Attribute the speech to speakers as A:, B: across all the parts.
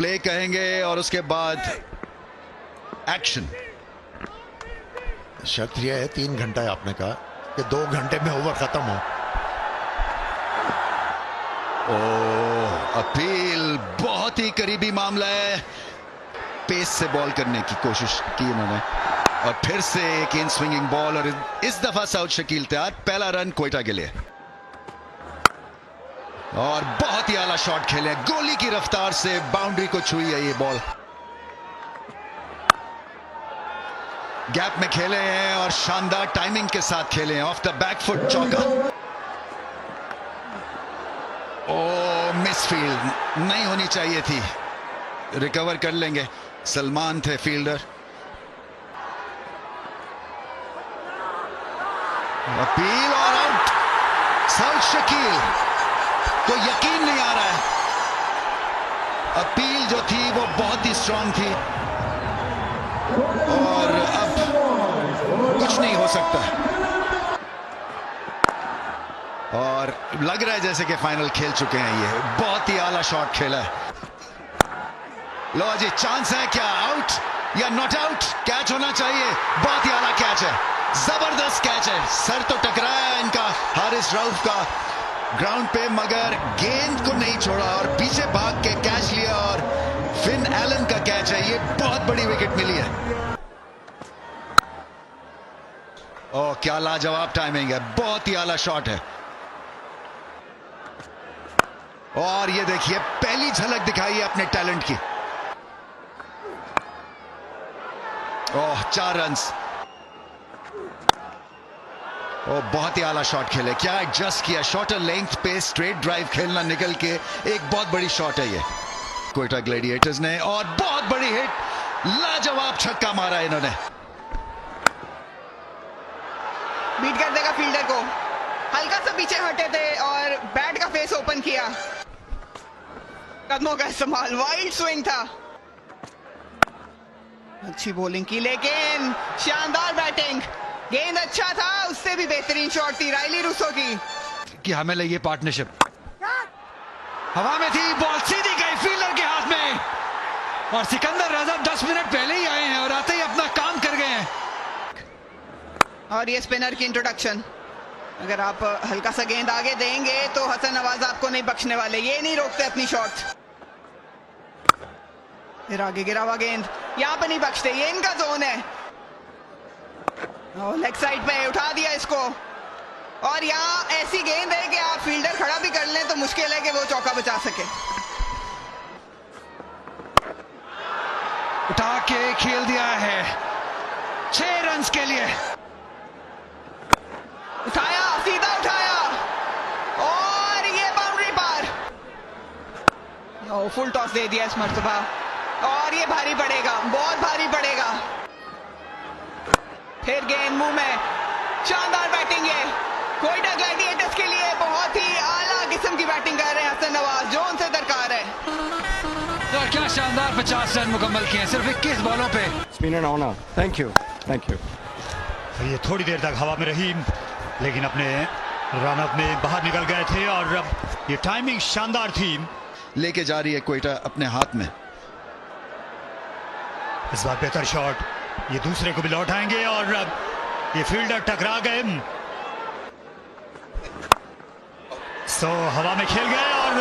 A: Play कहेंगे और उसके बाद एक्शन।
B: शर्त यह है 3 घंटा है, आपने कहा कि 2 घंटे में ओवर खत्म हो।
A: अपील बहुत ही करीबी मामला है। पेस से बॉल करने की कोशिश की उन्होंने और फिर से एक इन स्विंगिंग बॉल और इस दफा साउथ शकील तैयार। पहला रन कोयटा के लिए और बहुत ही आला शॉट खेले, गोली की रफ्तार से बाउंड्री को छुई है ये बॉल। गैप में खेले हैं और शानदार टाइमिंग के साथ खेले हैं। ऑफ द बैक फुट चौका। मिसफील्ड नहीं होनी चाहिए थी, रिकवर कर लेंगे। सलमान थे फील्डर। अपील और आउट। साउथ शकील को यकीन नहीं आ रहा है। अपील जो थी वो बहुत ही स्ट्रांग थी और अब कुछ नहीं हो सकता और लग रहा है जैसे कि फाइनल खेल चुके हैं। ये बहुत ही आला शॉट खेला है। लो जी, चांस है क्या? आउट या नॉट आउट? कैच होना चाहिए। बहुत ही आला कैच है, जबरदस्त कैच है। सर तो टकराया इनका हारिस रऊफ का ग्राउंड पे, मगर गेंद को नहीं छोड़ा और पीछे भाग के कैच लिया और फिन एलन का कैच है। ये बहुत बड़ी विकेट मिली है। ओह, क्या लाजवाब टाइमिंग है, बहुत ही आला शॉट है। और ये देखिए, पहली झलक दिखाई है अपने टैलेंट की। ओह, 4 रन्स। ओह, बहुत ही आला शॉट खेले। क्या एडजस्ट किया, शॉर्टर लेंथ पे स्ट्रेट ड्राइव खेलना निकल के एक बहुत बड़ी शॉट है ये कोयटा ग्लैडिएटर्स ने और बहुत बड़ी हिट। लाजवाब छक्का मारा इन्होंने।
C: बीट कर देगा फील्डर को। हल्का सा पीछे हटे थे और बैट का फेस ओपन किया। कदमों का इस्तेमाल, वाइल्ड स्विंग था। अच्छी बॉलिंग की लेकिन शानदार बैटिंग। गेंद अच्छा था, उससे भी बेहतरीन शॉट थी राइली रूसो की।
A: कि हमें लगी पार्टनरशिप। हवा में थी, बॉल सीधी गई फील्डर के हाथ में और सिकंदर रजा 10 मिनट पहले ही आए हैं और आते ही अपना काम कर गए हैं।
C: और ये स्पिनर की इंट्रोडक्शन। अगर आप हल्का सा गेंद आगे देंगे तो हसन नवाज आपको नहीं बख्शने वाले। ये नहीं रोकते अपनी शॉट। फिर आगे गिरा हुआ गेंद, यहां पे नहीं बख्शते, ये इनका जोन है। लेग साइड पे उठा दिया इसको और यहाँ ऐसी गेंद है कि आप फील्डर खड़ा भी कर लें तो मुश्किल है कि वो चौका बचा सके।
A: उठा के खेल दिया है 6 रन्स के लिए।
C: उठाया, सीधा उठाया और ये बाउंड्री पार। फुल टॉस दे दिया इस मर्तबा और ये भारी पड़ेगा, बहुत भारी पड़ेगा। फिर गेंद मुंह में। शानदार बैटिंग है कोयटा ग्लैडिएटर्स के लिए। बहुत ही आला किस्म की बैटिंग कर रहे हैं हसन नवाज, जोन से दरकार है।
A: तो क्या शानदार 50 रन मुकम्मल किए सिर्फ 21 बॉलों पे।
D: Spinner honour, thank you.
E: ये थोड़ी देर तक हवा में रही लेकिन अपने रन अप में बाहर निकल गए थे और अब ये टाइमिंग शानदार थी।
A: लेके जा रही है कोयटा अपने हाथ में।
E: इस बार बेहतर शॉट, ये दूसरे को भी लौटाएंगे और अब ये फील्डर टकरा गए। सो हवा में खेल गए और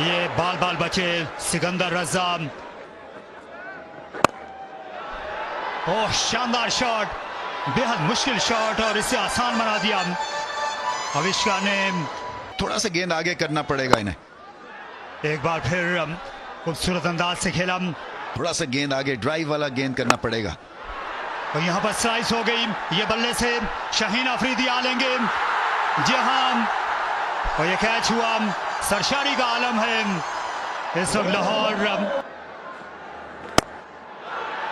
E: ये बाल बाल बचे सिकंदर रजा। ओह, शानदार शॉट, बेहद मुश्किल शॉट और इसे आसान बना दिया अविष्का ने।
A: थोड़ा सा गेंद आगे करना पड़ेगा इन्हें।
E: एक बार फिर खूबसूरत अंदाज से खेला।
A: थोड़ा सा गेंद आगे, ड्राइव वाला गेंद करना पड़ेगा।
E: और यहाँ पर स्लाइस हो गई। ये बल्ले से शाहीन अफरीदी आ लेंगे जहां और ये कैच हुआ। सरशारी का आलम है इस वक्त लाहौर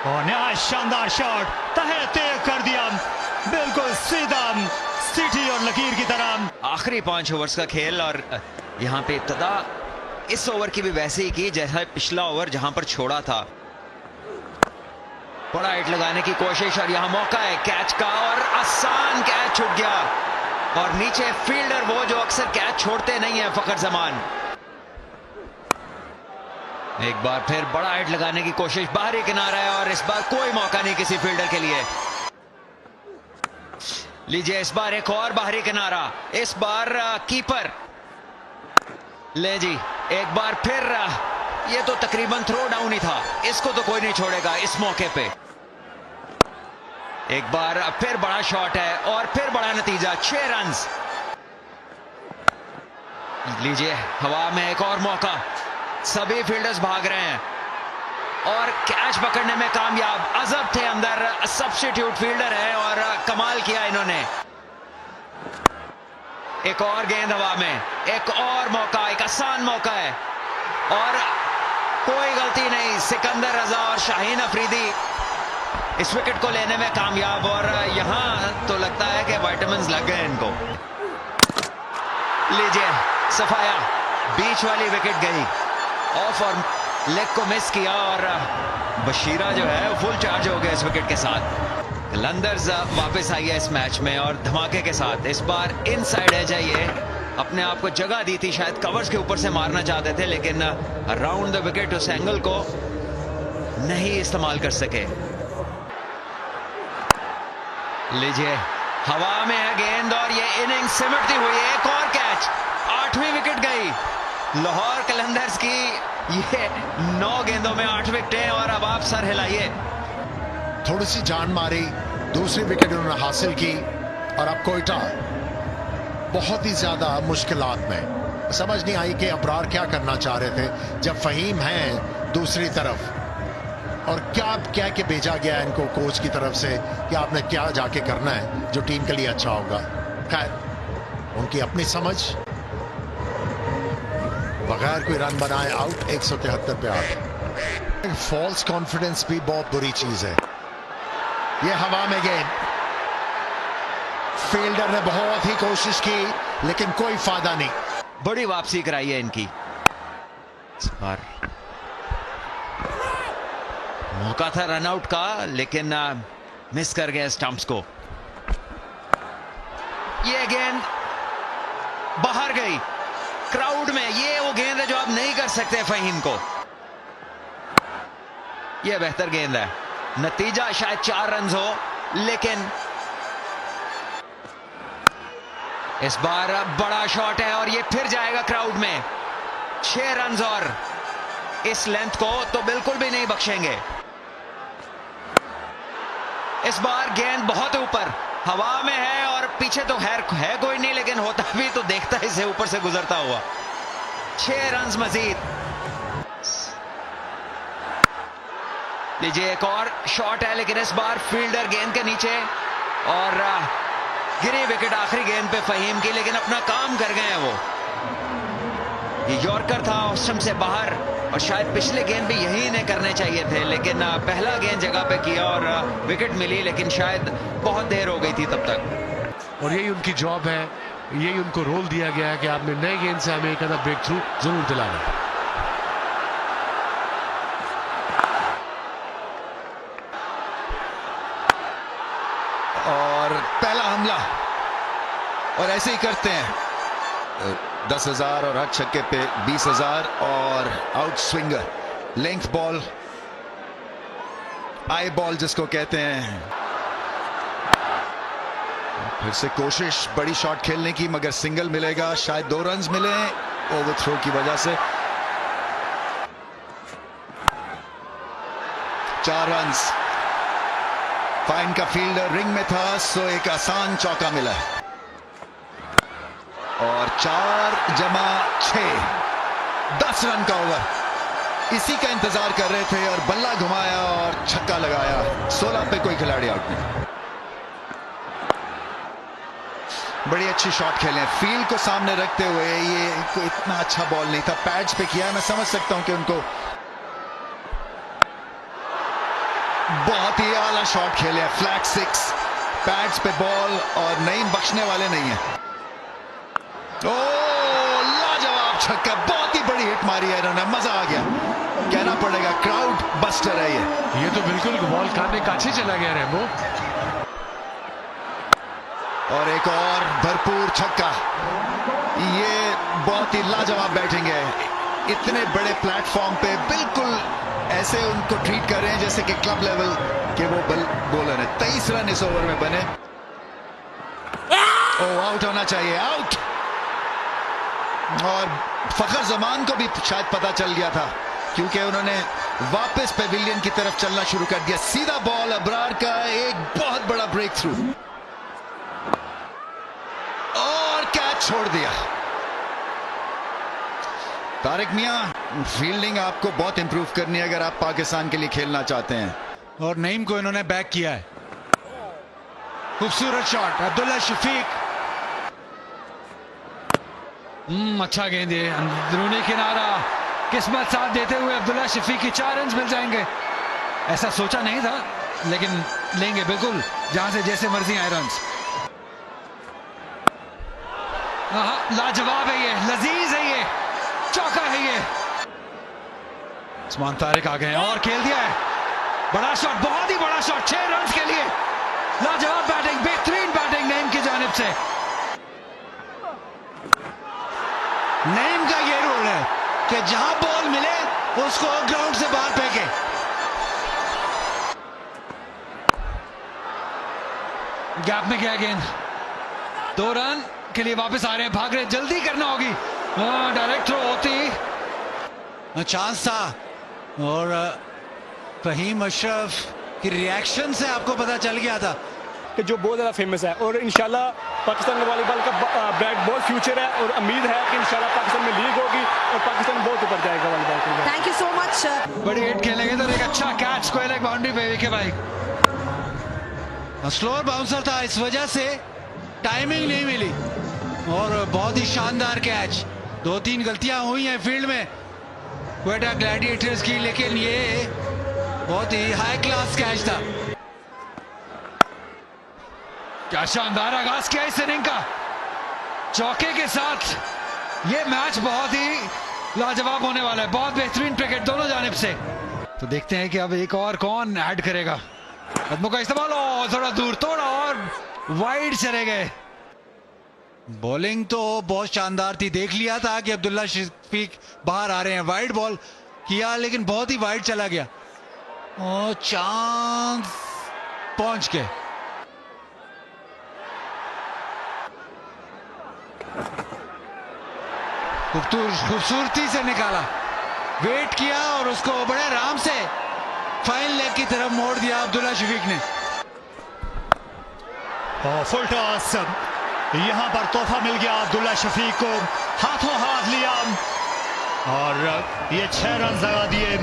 E: और नया शानदार शॉट तहे तय कर दिया, बिल्कुल सीधा सीटी और लकीर की तरह।
F: आखिरी 5 ओवर्स का खेल और यहाँ पे इब्तदा इस ओवर की भी वैसे ही की जैसा पिछला ओवर जहां पर छोड़ा था। बड़ा हिट लगाने की कोशिश और यहाँ मौका है कैच का और आसान कैच छूट गया और नीचे फील्डर वो जो अक्सर कैच छोड़ते नहीं है, फखर जमान। एक बार फिर बड़ा हिट लगाने की कोशिश, बाहरी किनारा है और इस बार कोई मौका नहीं किसी फील्डर के लिए। लीजिए इस बार एक और बाहरी किनारा, इस बार कीपर। ले जी एक बार फिर ये तो तकरीबन थ्रो डाउन ही था, इसको तो कोई नहीं छोड़ेगा इस मौके पे। एक बार फिर बड़ा शॉट है और फिर बड़ा नतीजा, 6 रन। लीजिए हवा में एक और मौका, सभी फील्डर्स भाग रहे हैं और कैच पकड़ने में कामयाब। अजब थे अंदर, सब्स्टिट्यूट फील्डर है और कमाल किया इन्होंने। एक और गेंद हवा में, एक और मौका, एक आसान मौका है और कोई गलती नहीं। सिकंदर रजा और शाहीन अफरीदी इस विकेट को लेने में कामयाब और यहां तो लगता है कि विटामिन्स लग गए इनको। लीजिए सफाया, बीच वाली विकेट गई ऑफ और लेग को मिस किया और बशीरा जो है फुल चार्ज हो गया इस विकेट के साथ। कलंदर्स वापस आई है इस मैच में और धमाके के साथ। इस बार इनसाइड है जाइए, अपने आप को जगह दी थी, शायद कवर्स के ऊपर से मारना चाहते थे लेकिन अराउंड द विकेट उस एंगल को नहीं इस्तेमाल कर सके। लीजिए हवा में है गेंद और ये इनिंग सिमटती हुई, एक और कैच, 8वीं विकेट गई लाहौर कलंदर्स की। ये 9 गेंदों में 8 विकेटें और अब आप सर हिलाइए।
B: थोड़ी सी जान मारी, दूसरी विकेट उन्होंने हासिल की और अब कोयटा बहुत ही ज्यादा मुश्किलात में। समझ नहीं आई कि अबरार क्या करना चाह रहे थे जब फहीम हैं दूसरी तरफ और क्या कह के भेजा गया है इनको कोच की तरफ से कि आपने क्या जाके करना है जो टीम के लिए अच्छा होगा। खैर उनकी अपनी समझ, बगैर कोई रन बनाए आउट, 173 पे आउट। फॉल्स कॉन्फिडेंस भी बहुत बुरी चीज है। ये हवा में गेंद, फील्डर ने बहुत ही कोशिश की लेकिन कोई फायदा नहीं।
F: बड़ी वापसी कराई है इनकी। इस बार मौका था रनआउट का लेकिन मिस कर गया स्टंप्स को। ये गेंद बाहर गई क्राउड में, ये वो गेंद है जो आप नहीं कर सकते फहीम को। ये बेहतर गेंद है, नतीजा शायद 4 रन हो लेकिन इस बार बड़ा शॉट है और ये फिर जाएगा क्राउड में। 6 रन और इस लेंथ को तो बिल्कुल भी नहीं बख्शेंगे। इस बार गेंद बहुत ऊपर हवा में है और पीछे तो है कोई नहीं लेकिन होता भी तो देखता इसे ऊपर से गुजरता हुआ। 6 रन मजीद। लीजिए एक और शॉट है लेकिन इस बार फील्डर गेंद के नीचे और गिरी विकेट आखिरी गेंद पे फहीम की, लेकिन अपना काम कर गए हैं वो। ये यॉर्कर था ऑस्टम से बाहर और शायद पिछले गेंद भी यही इन्हें करने चाहिए थे लेकिन पहला गेंद जगह पे किया और विकेट मिली लेकिन शायद बहुत देर हो गई थी तब तक।
G: और यही उनकी जॉब है, यही उनको रोल दिया गया है कि आपने नए गेंद से हमें एक आधा ब्रेक थ्रू जरूर दिलाना।
A: और पहला हमला और ऐसे ही करते हैं। 10,000 और हर छक्के पे 20,000 और out swinger, length ball, eye ball जिसको कहते हैं। फिर से कोशिश बड़ी शॉट खेलने की मगर सिंगल मिलेगा, शायद 2 रन मिले ओवर थ्रो की वजह से। 4 रन। फाइन का फील्डर रिंग में था सो एक आसान चौका मिला और 4+6 10 रन का ओवर। इसी का इंतजार कर रहे थे और बल्ला घुमाया और छक्का लगाया। 16 पे कोई खिलाड़ी आउट नहीं। बड़ी अच्छी शॉट खेले, फील्ड को सामने रखते हुए। ये कोई इतना अच्छा बॉल नहीं था, पैड्स पे किया। मैं समझ सकता हूं कि उनको बहुत ही आला शॉट खेले, फ्लैट 6 पैड्स पे बॉल और नहीं बख्शने वाले नहीं है। ओ लाजवाब छक्का, बहुत ही बड़ी हिट मारी है इन्होंने, मजा आ गया। कहना पड़ेगा क्राउड बस्टर है ये
G: तो बिल्कुल बॉल काटने काछे चला गया रेमो।
A: और एक और भरपूर छक्का। ये बहुत ही लाजवाब बैटिंग है। इतने बड़े प्लेटफॉर्म पे बिल्कुल ऐसे उनको ट्रीट कर रहे हैं जैसे कि क्लब लेवल के वो बॉलर है। 23 रन इस ओवर में बने। आउट होना चाहिए, आउट। और फखर जमान को भी शायद पता चल गया था, क्योंकि उन्होंने वापस पेविलियन की तरफ चलना शुरू कर दिया। सीधा बॉल, अबरार का एक बहुत बड़ा ब्रेक थ्रू और कैच छोड़ दिया। तारिक मियां, फील्डिंग आपको बहुत इंप्रूव करनी है अगर आप पाकिस्तान के लिए खेलना चाहते हैं।
H: और नईम को इन्होंने बैक किया है। खूबसूरत शॉट, अब्दुल्ला शफीक।
I: अच्छा गेंद है, अंदरूनी किनारा, किस्मत साथ देते हुए अब्दुल्ला शफीक की 4 रन मिल जाएंगे। ऐसा सोचा नहीं था, लेकिन लेंगे बिल्कुल, जहां से जैसे मर्जी आए रन। लाजवाब है ये, लजीज है ये, चौका है ये। उस्मान तारिक आ गए और खेल दिया है। बड़ा शॉट, बहुत ही बड़ा शॉट, 6 रन के लिए। लाजवाब बैटिंग, बेहतरीन बैटिंग नईम की जानिब से।
H: नईम का ये रोल है कि जहां बॉल मिले उसको ग्राउंड से बाहर फेंके।
I: गैप में गया गेंद, 2 रन के लिए वापस आ रहे हैं, भाग रहे, जल्दी करना होगी। डायरेक्ट थ्रो होती,
H: चांस था। और फहीम अशरफ की रिएक्शन से आपको पता चल गया था
D: कि जो बहुत ज़्यादा फेमस है। और इंशाल्लाह पाकिस्तान में वॉलीबॉल का बहुत फ्यूचर है और उम्मीद है कि इंशाल्लाह पाकिस्तान में लीग होगी और पाकिस्तान बहुत ऊपर जाएगा वॉलीबॉल के।
J: Thank you so much.
I: बड़ी हिट खेलेंगे तो एक अच्छा कैच, कोई एक बाउंड्री पे विके भाई।
H: स्लोअर बाउंसर था, इस वजह से टाइमिंग नहीं मिली। और बहुत ही शानदार कैच। 2-3 गलतियां हुई हैं फील्ड में क्वेटा ग्लैडिएटर्स की, लेकिन ये बहुत ही हाई क्लास कैच था।
I: क्या शानदार आगाज किया इस इनिंग का, चौके के साथ। ये मैच बहुत ही लाजवाब होने वाला है, बहुत बेहतरीन क्रिकेट दोनों जानिब से। तो देखते हैं कि अब एक और कौन ऐड करेगा। कदमों का इस्तेमाल, थोड़ा दूर, थोड़ा और वाइड चले गए।
H: बॉलिंग तो बहुत शानदार थी, देख लिया था कि अब्दुल्ला शफीक बाहर आ रहे हैं। वाइड बॉल किया लेकिन बहुत ही वाइड चला गया और चांस पहुंच गए। खूबसूरती से निकाला, वेट किया और उसको बड़े आराम से फाइन लेग की तरफ मोड़ दिया अब्दुल्ला शफीक ने।
E: फुल टॉस, यहां पर तोहफा मिल गया अब्दुल्ला शफीक को, हाथों हाथ लिया और ये 6 रन लगा दिए।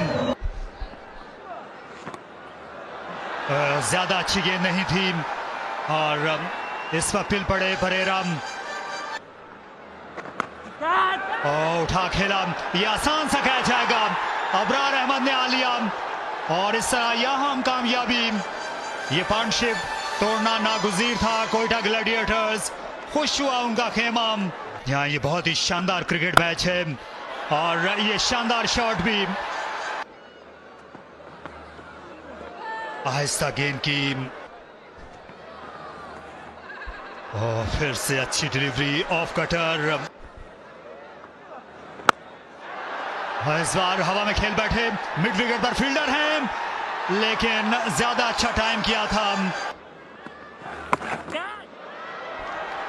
E: ज्यादा अच्छी गेंद नहीं थी और इस पर पिल पड़े परेरा। उठा खेला, ये आसान सा कैच जाएगा, अबरार अहमद ने आ लिया और इस तरह यहां कामयाबी। ये पार्टनरशिप तोड़ना नागुज़ीर था। कोयटा ग्लैडिएटर्स, खुश हुआ उनका खेमा। यहाँ ये बहुत ही शानदार क्रिकेट मैच है और ये शानदार शॉट भी। आहिस्ता गेंद की और फिर से अच्छी डिलीवरी, ऑफ कटर। इस बार हवा में खेल बैठे, मिड विकेट पर फील्डर हैं लेकिन ज्यादा अच्छा टाइम किया था।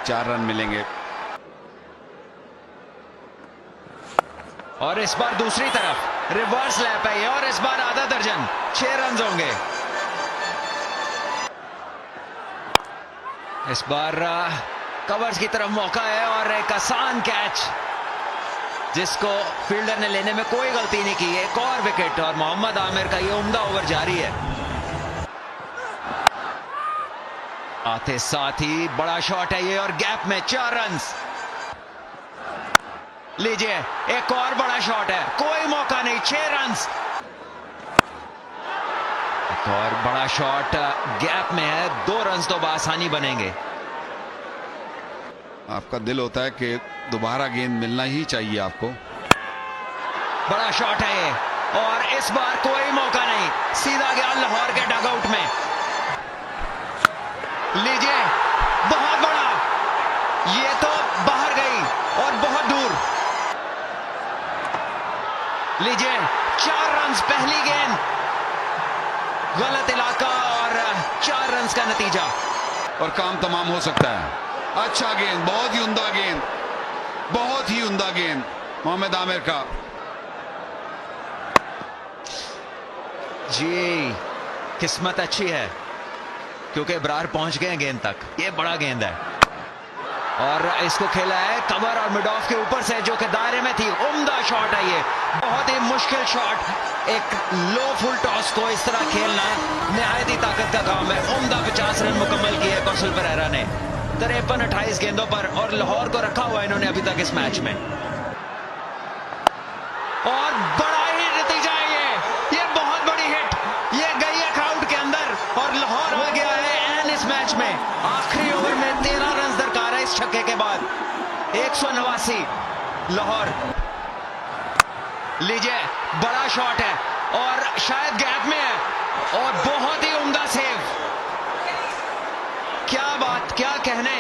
F: 4 रन मिलेंगे। और इस बार दूसरी तरफ रिवर्स लैप है और इस बार आधा दर्जन, 6 रन होंगे। इस बार कवर्स की तरफ मौका है और एक आसान कैच जिसको फील्डर ने लेने में कोई गलती नहीं की। एक और विकेट और मोहम्मद आमिर का ये उम्दा ओवर जारी है। आते साथ ही बड़ा शॉट है ये और गैप में 4 रन। लीजिए एक और बड़ा शॉट है, कोई मौका नहीं, 6 रन। एक और बड़ा शॉट गैप में है, 2 रन तो बआसानी बनेंगे।
A: आपका दिल होता है कि दोबारा गेंद मिलना ही चाहिए आपको।
F: बड़ा शॉट है ये और इस बार कोई मौका नहीं, सीधा गया लाहौर के डगआउट में। लीजिए बहुत बड़ा, ये तो बाहर गई और बहुत दूर। लीजिए 4 रन पहली गेंद, गलत इलाका और 4 रन का नतीजा
J: और काम तमाम हो सकता है। अच्छा गेंद, बहुत ही उम्दा गेंद, बहुत ही उम्दा गेंद मोहम्मद आमिर का।
F: जी किस्मत अच्छी है क्योंकि इब्रार पहुंच गए गेंद तक। ये बड़ा गेंद है और इसको खेला है कवर और मिड ऑफ के ऊपर से जो कि दायरे में थी। उम्दा शॉट है ये, बहुत ही मुश्किल शॉट। एक लो फुल टॉस को इस तरह खेलना निहायत ही ताकत का काम है। उम्दा 50 रन मुकम्मल किए कौशल परेरा ने 53-28 गेंदों पर और लाहौर को रखा हुआ इन्होंने अभी तक इस मैच में। और बड़ा ही नतीजा है ये बहुत बड़ी हिट, ये गई है क्राउड के अंदर और लाहौर आ गया है एन इस मैच में। आखिरी ओवर में 13 रन दरकार है इस छक्के के बाद। 189 लाहौर। लीजिए बड़ा शॉट है और शायद गैप में है और बहुत ही उम्दा सेव। क्या बात, क्या कहने।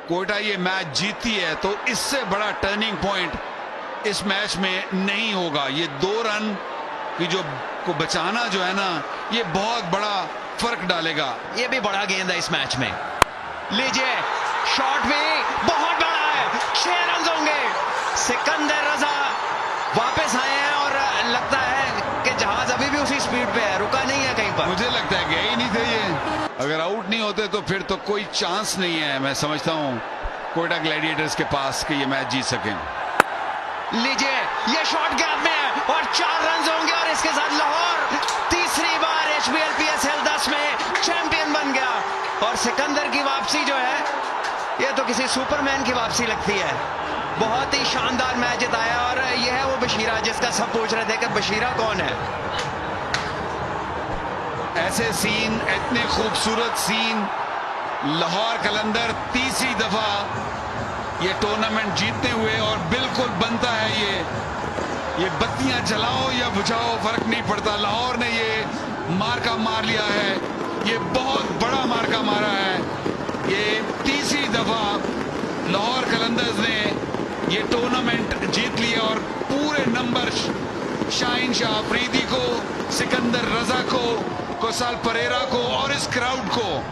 J: कोयटा ये मैच जीती है तो इससे बड़ा टर्निंग पॉइंट इस मैच में नहीं होगा। ये 2 रन की जो को बचाना जो है ना, ये बहुत बड़ा फर्क डालेगा।
F: ये भी बड़ा गेंद है इस मैच में। लीजिए शॉट भी बहुत बड़ा है, 6 रन होंगे। सिकंदर रजा वापस आए हैं और लगता है कि जहाज अभी भी उसी स्पीड पे है, रुका नहीं है कहीं पर।
J: मुझे लगता है गए ही नहीं थे ये। अगर आउट नहीं होते तो फिर तो कोई चांस नहीं है, मैं समझता हूं कोयटा ग्लैडिएटर्स के पास कि ये मैच जीत सकें।
F: लीजिए ये शॉट गैप में है और 4 रन होंगे और इसके साथ लाहौर तीसरी बार HBL PSL 10 में चैंपियन बन गया। और सिकंदर की वापसी जो है ये तो किसी सुपरमैन की वापसी लगती है। बहुत ही शानदार मैच जिताया और यह है वो बशीरा जिसका सब पूछ रहे थे कि बशीरा कौन है।
J: ऐसे सीन, इतने खूबसूरत सीन, लाहौर कलंदर तीसरी दफा ये टूर्नामेंट जीतते हुए और बिल्कुल बनता है ये बत्तियां जलाओ या बुझाओ फर्क नहीं पड़ता। लाहौर ने ये मार्का मार लिया है, ये बहुत बड़ा मार्का मारा है। ये तीसरी दफा लाहौर कलंदर्स ने ये टूर्नामेंट जीत लिया और पूरे नंबर शाहीन शाह अफरीदी को, सिकंदर रजा को, कौशल परेरा को और इस क्राउड को